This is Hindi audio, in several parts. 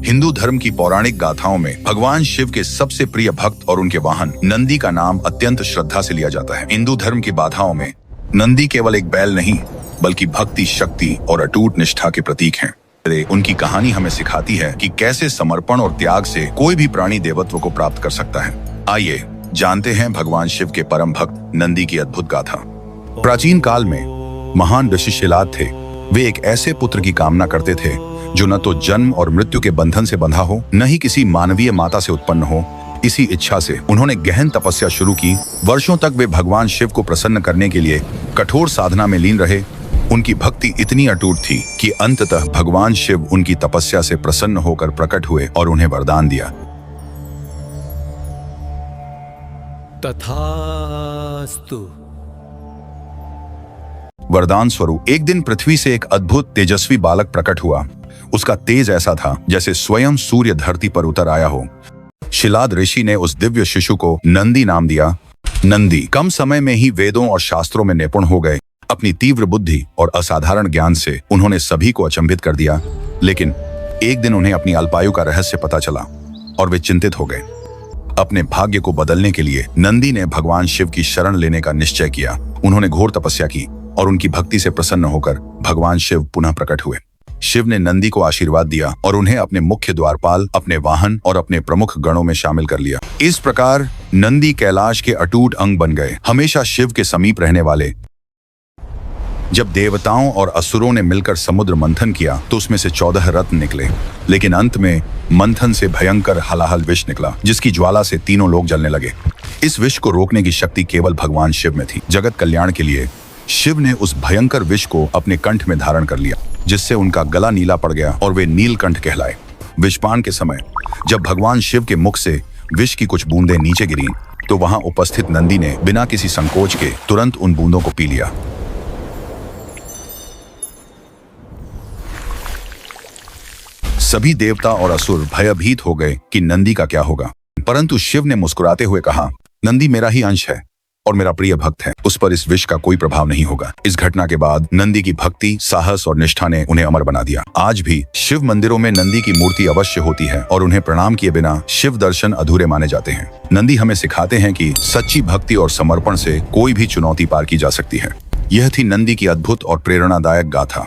हिंदू धर्म की पौराणिक गाथाओं में भगवान शिव के सबसे प्रिय भक्त और उनके वाहन नंदी का नाम अत्यंत श्रद्धा से लिया जाता है। हिंदू धर्म की बाधाओं में नंदी केवल एक बैल नहीं बल्कि भक्ति, शक्ति और अटूट निष्ठा के प्रतीक हैं। उनकी कहानी हमें सिखाती है कि कैसे समर्पण और त्याग से कोई भी प्राणी देवत्व को प्राप्त कर सकता है। आइए जानते हैं भगवान शिव के परम भक्त नंदी की अद्भुत गाथा। प्राचीन काल में महान ऋषि शिलाद थे। वे एक ऐसे पुत्र की कामना करते थे जो न तो जन्म और मृत्यु के बंधन से बंधा हो, न ही किसी मानवीय माता से उत्पन्न हो। इसी इच्छा से उन्होंने गहन तपस्या शुरू की। वर्षों तक वे भगवान शिव को प्रसन्न करने के लिए कठोर साधना में लीन रहे। उनकी भक्ति इतनी अटूट थी कि अंततः भगवान शिव उनकी तपस्या से प्रसन्न होकर प्रकट हुए और उन्हें वरदान दिया। तथास्तु। वरदान स्वरूप एक दिन पृथ्वी से एक अद्भुत तेजस्वी बालक प्रकट हुआ। उसका तेज ऐसा था जैसे स्वयं सूर्य धरती पर उतर आया हो। शिलाद ऋषि ने उस दिव्य शिशु को नंदी नाम दिया। नंदी कम समय में ही वेदों और शास्त्रों में निपुण हो गए। अपनी तीव्र बुद्धि और असाधारण ज्ञान से उन्होंने सभी को अचंभित कर दिया। लेकिन एक दिन उन्हें अपनी अल्पायु का रहस्य पता चला और वे चिंतित हो गए। अपने भाग्य को बदलने के लिए नंदी ने भगवान शिव की शरण लेने का निश्चय किया। उन्होंने घोर तपस्या की और उनकी भक्ति से प्रसन्न होकर भगवान शिव पुनः प्रकट हुए। शिव ने नंदी को आशीर्वाद दिया और उन्हें अपने मुख्य द्वारपाल, अपने वाहन और अपने प्रमुख गणों में शामिल कर लिया। इस प्रकार नंदी कैलाश के अटूट अंग बन गए, हमेशा शिव के समीप रहने वाले। जब देवताओं और असुरों ने मिलकर समुद्र मंथन किया तो उसमें से 14 रत्न निकले, लेकिन अंत में मंथन से भयंकर हलाहल विष निकला, जिसकी ज्वाला से तीनों लोग जलने लगे। इस विष को रोकने की शक्ति केवल भगवान शिव में थी। जगत कल्याण के लिए शिव ने उस भयंकर विष को अपने कंठ में धारण कर लिया, जिससे उनका गला नीला पड़ गया और वे नीलकंठ कहलाए। विषपान के समय जब भगवान शिव के मुख से विष की कुछ बूंदें नीचे गिरीं, तो वहां उपस्थित नंदी ने बिना किसी संकोच के तुरंत उन बूंदों को पी लिया। सभी देवता और असुर भयभीत हो गए कि नंदी का क्या होगा, परंतु शिव ने मुस्कुराते हुए कहा, नंदी मेरा ही अंश है और मेरा प्रिय भक्त है, उस पर इस विष का कोई प्रभाव नहीं होगा। इस घटना के बाद नंदी की भक्ति, साहस और निष्ठा ने उन्हें अमर बना दिया। आज भी शिव मंदिरों में नंदी की मूर्ति अवश्य होती है और उन्हें प्रणाम किए बिना शिव दर्शन अधूरे माने जाते हैं। नंदी हमें सिखाते हैं कि सच्ची भक्ति और समर्पण से कोई भी चुनौती पार की जा सकती है। यह थी नंदी की अद्भुत और प्रेरणादायक गाथा।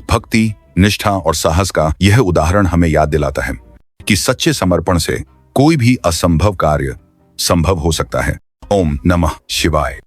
भक्ति, निष्ठा और साहस का यह उदाहरण हमें याद दिलाता है कि सच्चे समर्पण से कोई भी असंभव कार्य संभव हो सकता है। ओम नमः शिवाय।